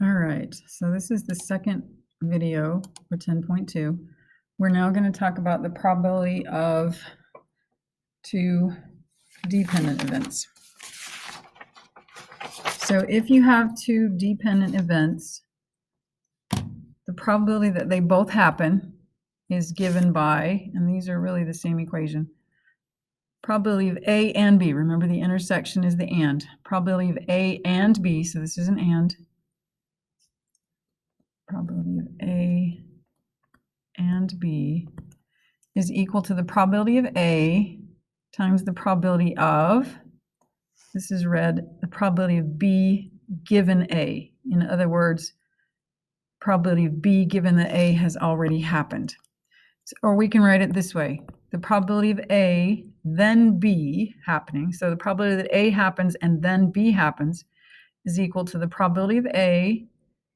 All right, so this is the second video for 10.2. We're now going to talk about the probability of two dependent events. So if you have two dependent events, the probability that they both happen is given by, and these are really the same equation, probability of A and B. Remember, the intersection is the and. Probability of A and B, so this is an and. Probability of A and B is equal to the probability of A times the probability of, this is red, the probability of B given A. In other words, probability of B given that A has already happened. Or we can write it this way. The probability of A, then B happening, so the probability that A happens and then B happens is equal to the probability of A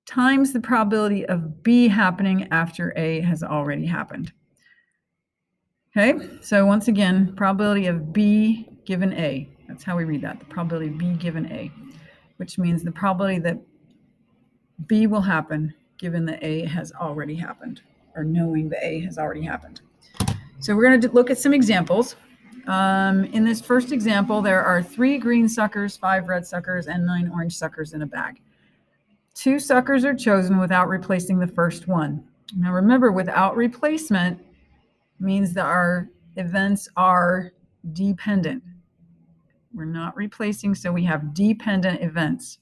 times the probability of B happening after A has already happened. Okay, so once again, probability of B given A. That's how we read that, the probability of B given A, which means the probability that B will happen given that A has already happened, or knowing that A has already happened. So we're going to look at some examples. In this first example, there are 3 green suckers, 5 red suckers, and 9 orange suckers in a bag. 2 suckers are chosen without replacing the first one. Now remember, without replacement means that our events are dependent. We're not replacing, so we have dependent events.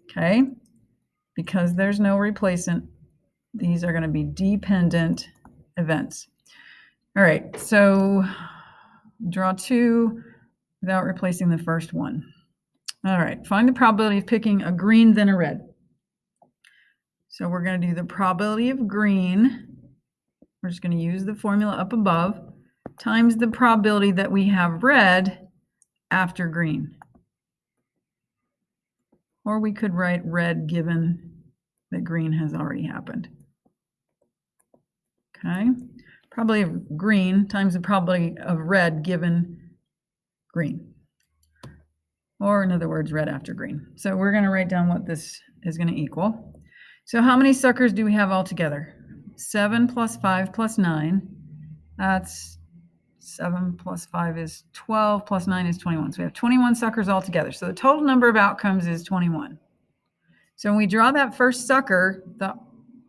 Okay? Because there's no replacement, these are going to be dependent events. All right, so draw 2 without replacing the first one. All right, find the probability of picking a green, then a red. So we're going to do the probability of green. We're just going to use the formula up above times the probability that we have red after green. Or we could write red given that green has already happened. Okay, probability of green times the probability of red given green. Or in other words, red after green. So we're going to write down what this is going to equal. So how many suckers do we have altogether? 7 plus 5 plus 9. That's 7 plus 5 is 12 plus 9 is 21. So we have 21 suckers altogether. So the total number of outcomes is 21. So when we draw that first sucker, the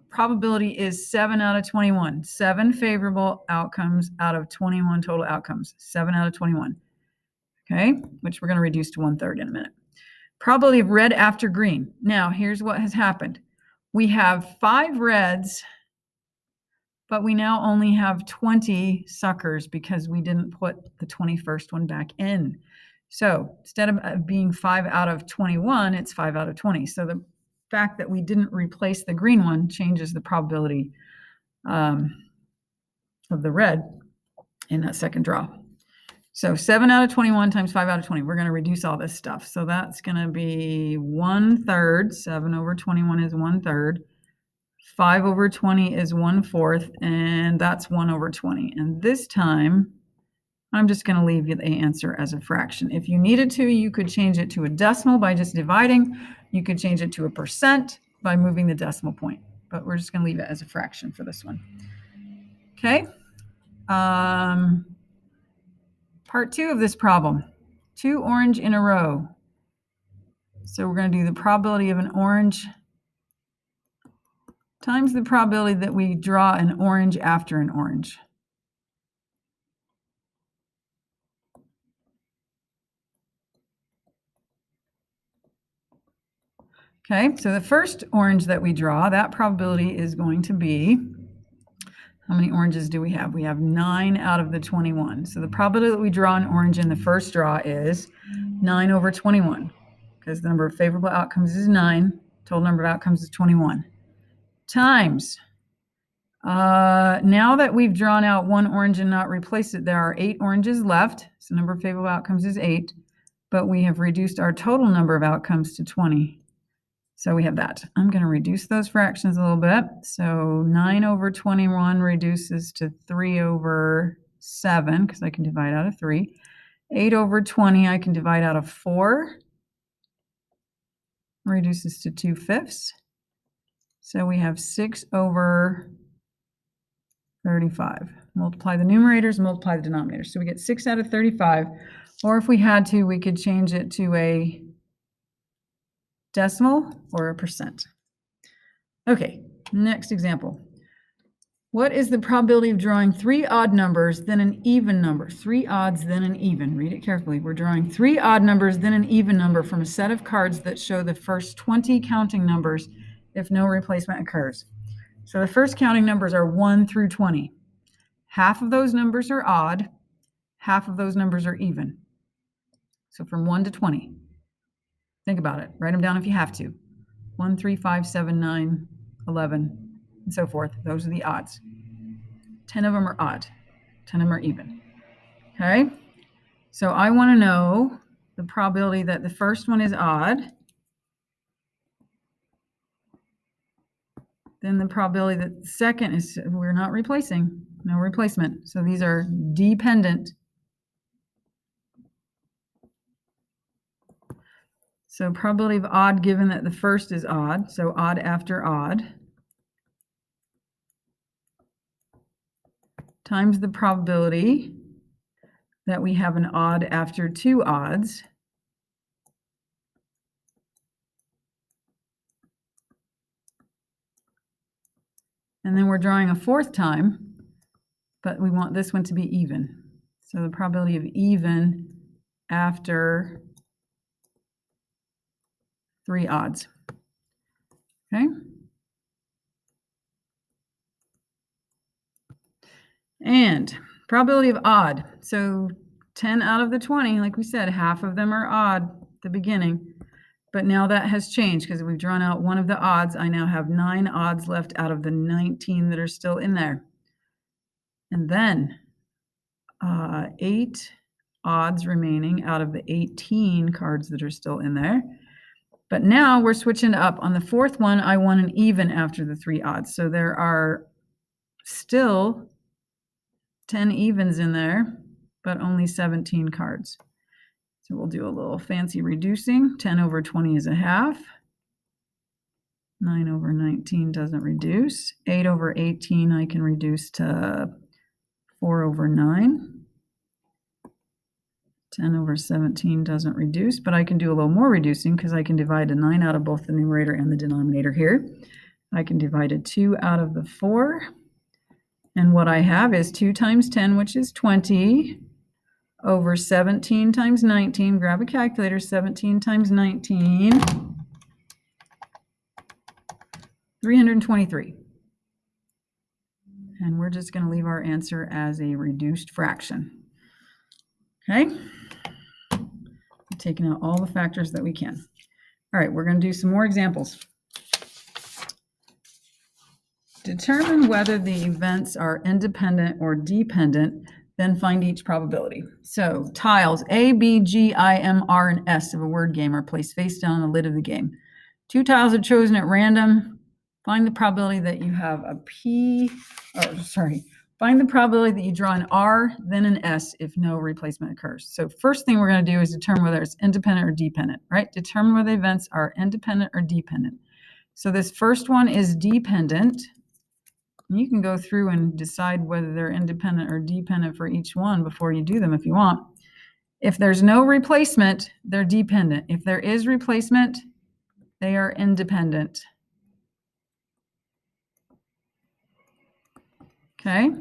probability is 7 out of 21. 7 favorable outcomes out of 21 total outcomes. 7 out of 21. Okay, which we're going to reduce to 1/3 in a minute. Probability of red after green. Now, here's what has happened. We have 5 reds, but we now only have 20 suckers because we didn't put the 21st one back in. So instead of being 5 out of 21, it's 5 out of 20. So the fact that we didn't replace the green one changes the probability of the red in that second draw. So 7 out of 21 times 5 out of 20. We're going to reduce all this stuff. So that's going to be 1/3. 7 over 21 is 1/3. 5 over 20 is 1/4. And that's 1 over 20. And this time, I'm just going to leave you the answer as a fraction. If you needed to, you could change it to a decimal by just dividing. You could change it to a percent by moving the decimal point. But we're just going to leave it as a fraction for this one. Okay. Part 2 of this problem, 2 orange in a row. So we're going to do the probability of an orange times the probability that we draw an orange after an orange. Okay, so the first orange that we draw, that probability is going to be, how many oranges do we have? We have 9 out of the 21. So the probability that we draw an orange in the first draw is 9 over 21, because the number of favorable outcomes is 9, total number of outcomes is 21, times, now that we've drawn out 1 orange and not replaced it, there are 8 oranges left, so the number of favorable outcomes is 8, but we have reduced our total number of outcomes to 20. So we have that. I'm going to reduce those fractions a little bit. So 9 over 21 reduces to 3 over 7, because I can divide out of 3. 8 over 20, I can divide out of 4. Reduces to 2/5. So we have 6 over 35. Multiply the numerators, multiply the denominators. So we get 6 out of 35. Or if we had to, we could change it to a decimal or a percent. Okay, next example. What is the probability of drawing 3 odd numbers, then an even number? 3 odds, then an even. Read it carefully. We're drawing 3 odd numbers, then an even number from a set of cards that show the first 20 counting numbers if no replacement occurs. So the first counting numbers are 1 through 20. Half of those numbers are odd, half of those numbers are even. So from 1 to 20. Think about it. Write them down if you have to. 1, 3, 5, 7, 9, 11, and so forth. Those are the odds. 10 of them are odd. 10 of them are even. Okay? So I want to know the probability that the first one is odd, then the probability that the second is, we're not replacing, no replacement. So these are dependent. So probability of odd given that the first is odd, so odd after odd, times the probability that we have an odd after 2 odds, and then we're drawing a 4th time, but we want this one to be even. So the probability of even after 3 odds. Okay? And probability of odd. So 10 out of the 20, like we said, half of them are odd at the beginning. But now that has changed because we've drawn out one of the odds. I now have 9 odds left out of the 19 that are still in there. And then 8 odds remaining out of the 18 cards that are still in there. But now we're switching up. On the 4th one, I want an even after the 3 odds. So there are still 10 evens in there, but only 17 cards. So we'll do a little fancy reducing. 10 over 20 is a half. 9 over 19 doesn't reduce. 8 over 18 I can reduce to 4 over 9. 10 over 17 doesn't reduce, but I can do a little more reducing because I can divide a 9 out of both the numerator and the denominator here. I can divide a 2 out of the 4. And what I have is 2 times 10, which is 20, over 17 times 19. Grab a calculator. 17 times 19. 323. And we're just going to leave our answer as a reduced fraction. Okay? Taking out all the factors that we can. All right, we're going to do some more examples. Determine whether the events are independent or dependent, then find each probability. So tiles A, B, G, I, M, R, and S of a word game are placed face down on the lid of the game. 2 tiles are chosen at random. Find the probability that you have a find the probability that you draw an R, then an S if no replacement occurs. So first thing we're going to do is determine whether it's independent or dependent, right? Determine whether events are independent or dependent. So this first one is dependent. You can go through and decide whether they're independent or dependent for each one before you do them if you want. If there's no replacement, they're dependent. If there is replacement, they are independent. Okay,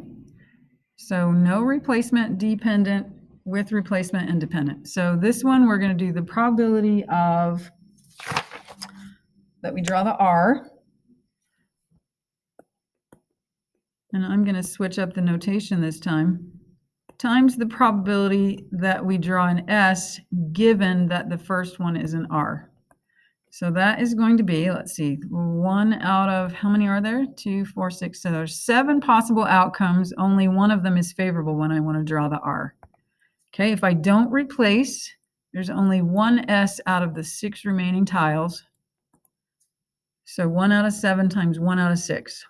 so no replacement, dependent, with replacement, independent. So this one, we're going to do the probability of that we draw the R. And I'm going to switch up the notation this time, times the probability that we draw an S given that the first one is an R. So that is going to be, let's see, 1 out of, how many are there? 2, 4, 6, so there's 7 possible outcomes. Only one of them is favorable when I want to draw the R. Okay, if I don't replace, there's only 1 S out of the 6 remaining tiles. So 1 out of 7 times 1 out of 6.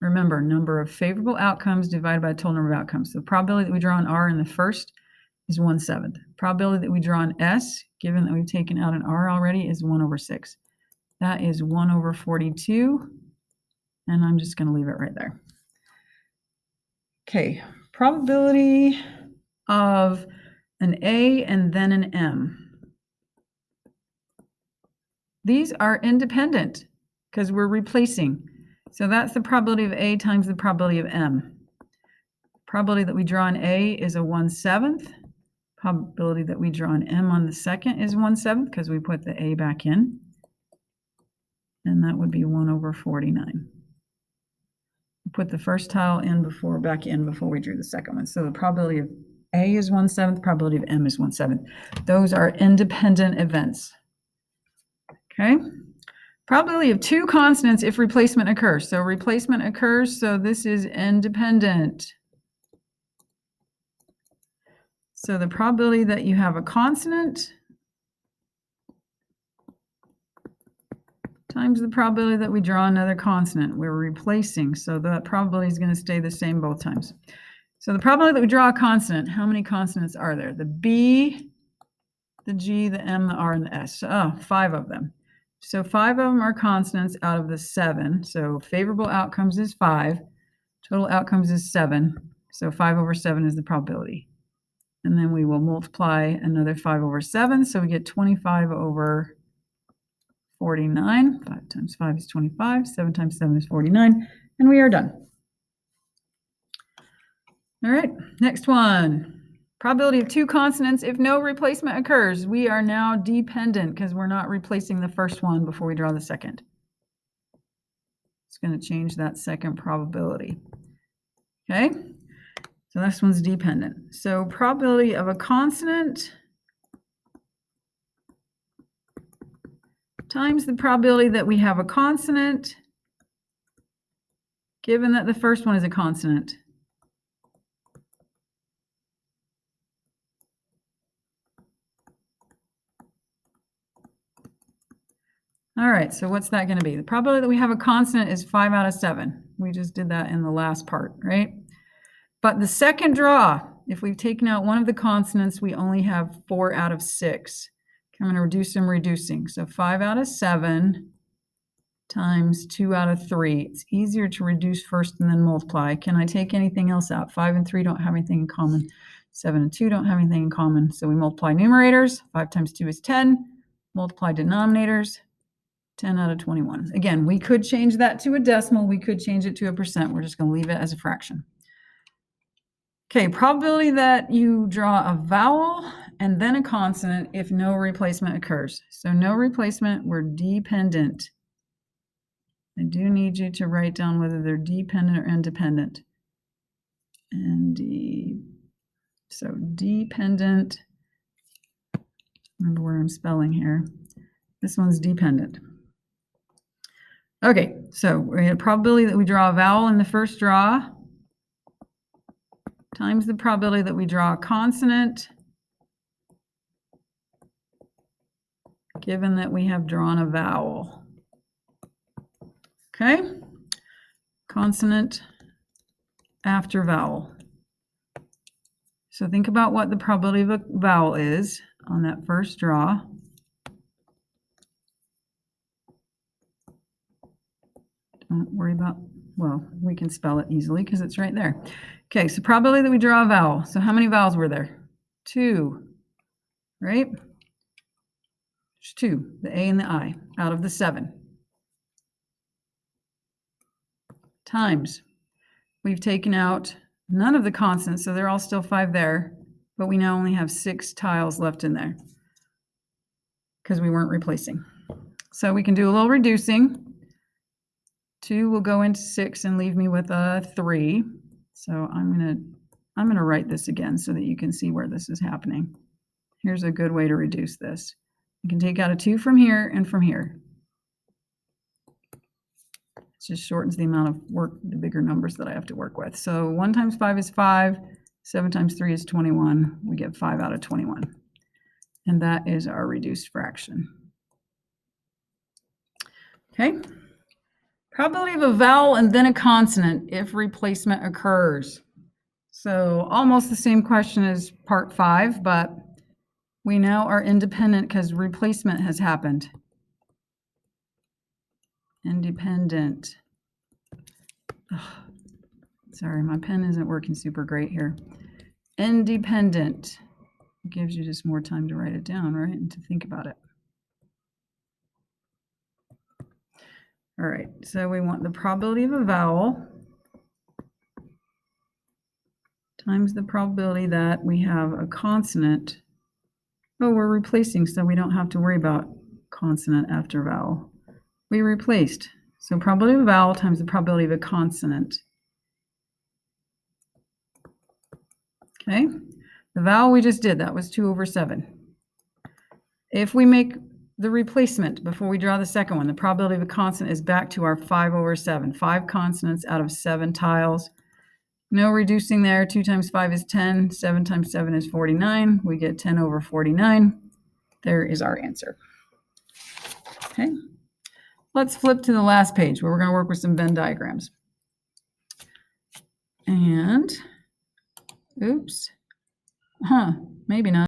Remember, number of favorable outcomes divided by the total number of outcomes. So the probability that we draw an R in the first is 1/7. Probability that we draw an S, given that we've taken out an R already, is 1/6. That is 1/42. And I'm just going to leave it right there. Okay, probability of an A and then an M. These are independent because we're replacing. So that's the probability of A times the probability of M. Probability that we draw an A is a 1/7. Probability that we draw an M on the second is 1/7 because we put the A back in. And that would be 1/49. We put the first tile back in before we drew the second one. So the probability of A is 1/7, probability of M is 1/7. Those are independent events. Okay. Probability of two constants if replacement occurs. So replacement occurs, so this is independent. So the probability that you have a constant times the probability that we draw another constant. We're replacing, so that probability is going to stay the same both times. So the probability that we draw a constant, how many consonants are there? The B, the G, the M, the R, and the S. 5 of them. So 5 of them are constants out of the 7. So favorable outcomes is 5. Total outcomes is 7. So 5/7 is the probability. And then we will multiply another 5/7. So we get 25/49. 5 times 5 is 25. 7 times 7 is 49. And we are done. All right, next one. Probability of two consonants if no replacement occurs. We are now dependent because we're not replacing the first one before we draw the second. It's going to change that second probability. Okay, so this one's dependent. So probability of a consonant times the probability that we have a consonant, given that the first one is a consonant. All right, so what's that going to be? The probability that we have a constant is 5/7. We just did that in the last part, right? But the second draw, if we've taken out one of the consonants, we only have 4/6. I'm going to reduce them reducing. So 5/7 times 2/3. It's easier to reduce first and then multiply. Can I take anything else out? 5 and 3 don't have anything in common. 7 and 2 don't have anything in common. So we multiply numerators. 5 times 2 is 10. Multiply denominators. 10/21. Again, we could change that to a decimal. We could change it to a percent. We're just going to leave it as a fraction. Okay, probability that you draw a vowel and then a consonant if no replacement occurs. So no replacement, we're dependent. I do need you to write down whether they're dependent or independent. So dependent, remember where I'm spelling here. This one's dependent. Okay, so we have probability that we draw a vowel in the first draw times the probability that we draw a consonant, given that we have drawn a vowel. Okay, consonant after vowel. So think about what the probability of a vowel is on that first draw. Don't worry about, well, we can spell it easily because it's right there. Okay, so probability that we draw a vowel. So how many vowels were there? 2, right? There's 2, the A and the I, out of the 7. Times, we've taken out none of the constants, so they're all still 5 there, but we now only have 6 tiles left in there because we weren't replacing. So we can do a little reducing. 2 will go into 6 and leave me with a 3. So I'm gonna write this again so that you can see where this is happening. Here's a good way to reduce this. You can take out a 2 from here and from here. It just shortens the amount of work, the bigger numbers that I have to work with. So 1 times 5 is 5. 7 times 3 is 21. We get 5/21. And that is our reduced fraction. Okay. Probability of a vowel and then a consonant if replacement occurs. So almost the same question as part 5, but we now are independent because replacement has happened. Independent. Sorry, my pen isn't working super great here. Independent. It gives you just more time to write it down, right? And to think about it. All right, so we want the probability of a vowel times the probability that we have a consonant. Oh, we're replacing, so we don't have to worry about consonant after vowel. We replaced. So probability of a vowel times the probability of a consonant. Okay, the vowel we just did, that was 2/7. If we make the replacement before we draw the second one, the probability of a consonant is back to our 5/7. 5 consonants out of 7 tiles. No reducing there. 2 times 5 is 10. 7 times 7 is 49. We get 10/49. There is our answer. Okay. Let's flip to the last page where we're going to work with some Venn diagrams. And, oops. Maybe not.